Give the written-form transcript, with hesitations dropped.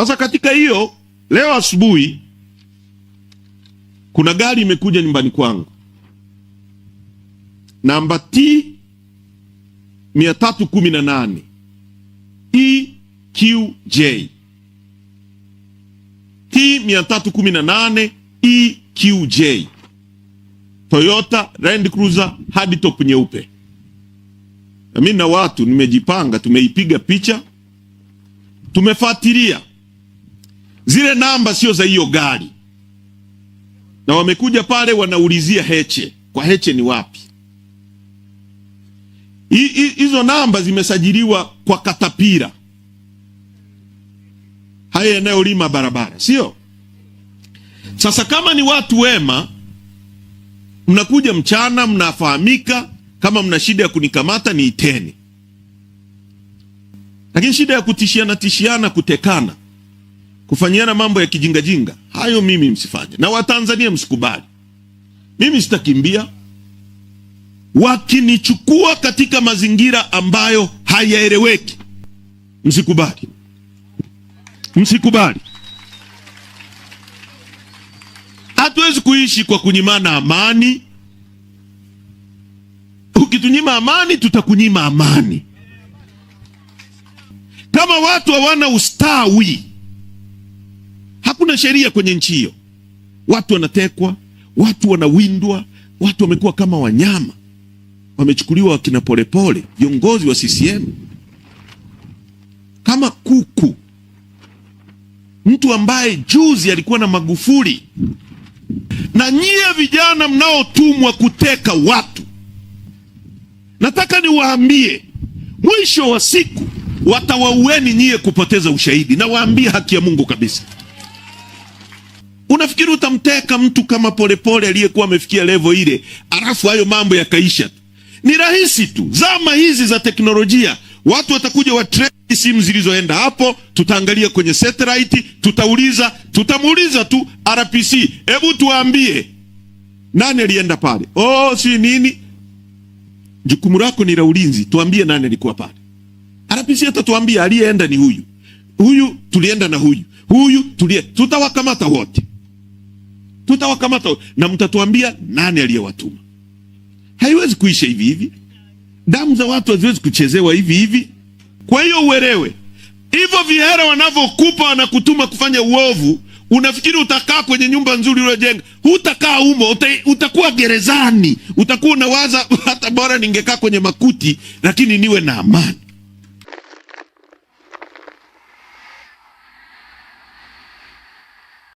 Sasa katika hiyo, leo asubuhi kuna gari imekuja nyumbani kwangu, namba T 318 EQJ, T 318 EQJ, Toyota Land Cruiser hadi top nyeupe. Na mimi na watu nimejipanga, tumeipiga picha, tumefuatilia zile namba sio za hiyo gari, na wamekuja pale wanaulizia Heche. Kwa Heche ni wapi? Hizo namba zimesajiliwa kwa Katapira, haya yanayolima barabara, sio? Sasa kama ni watu wema, mnakuja mchana, mnafahamika. Kama mna shida ya kunikamata niiteni, lakini shida ya tishiana, kutekana, kufanyiana mambo ya kijingajinga, hayo mimi msifanye, na Watanzania msikubali. Mimi sitakimbia. Wakinichukua katika mazingira ambayo hayaeleweki, msikubali, msikubali. Hatuwezi kuishi kwa kunyimana amani. Ukitunyima amani, tutakunyima amani. Kama watu hawana ustawi, hakuna sheria kwenye nchi hiyo. Watu wanatekwa, watu wanawindwa, watu wamekuwa kama wanyama, wamechukuliwa wakina Polepole, viongozi wa CCM, kama kuku. Mtu ambaye juzi alikuwa na Magufuli. Na nyie vijana mnaotumwa kuteka watu, nataka niwaambie, mwisho wa siku watawaueni nyie kupoteza ushahidi. Na waambie haki ya Mungu kabisa. Unafikiri utamteka mtu kama Polepole aliyekuwa amefikia level ile, alafu hayo mambo yakaisha? Ni rahisi tu. Zama hizi za teknolojia, watu watakuja watrace simu zilizoenda hapo, tutaangalia kwenye satellite, tutamuuliza tu RPC, hebu tuambie nani alienda pale? Oh, si nini? Jukumu lako ni la ulinzi, tuambie nani alikuwa pale. RPC atatuambia aliyeenda ni huyu. Huyu tulienda na huyu. Tutawakamata wote. Na mtatuambia nani aliyewatuma. Haiwezi kuisha hivi hivi. Damu za watu haziwezi kuchezewa hivi hivi. Kwa hiyo uelewe, hivyo vihera wanavyokupa, wanakutuma kufanya uovu, unafikiri utakaa kwenye nyumba nzuri uliyojenga? Hutakaa humo, utakuwa gerezani. Utakuwa unawaza hata bora ningekaa kwenye makuti, lakini niwe na amani.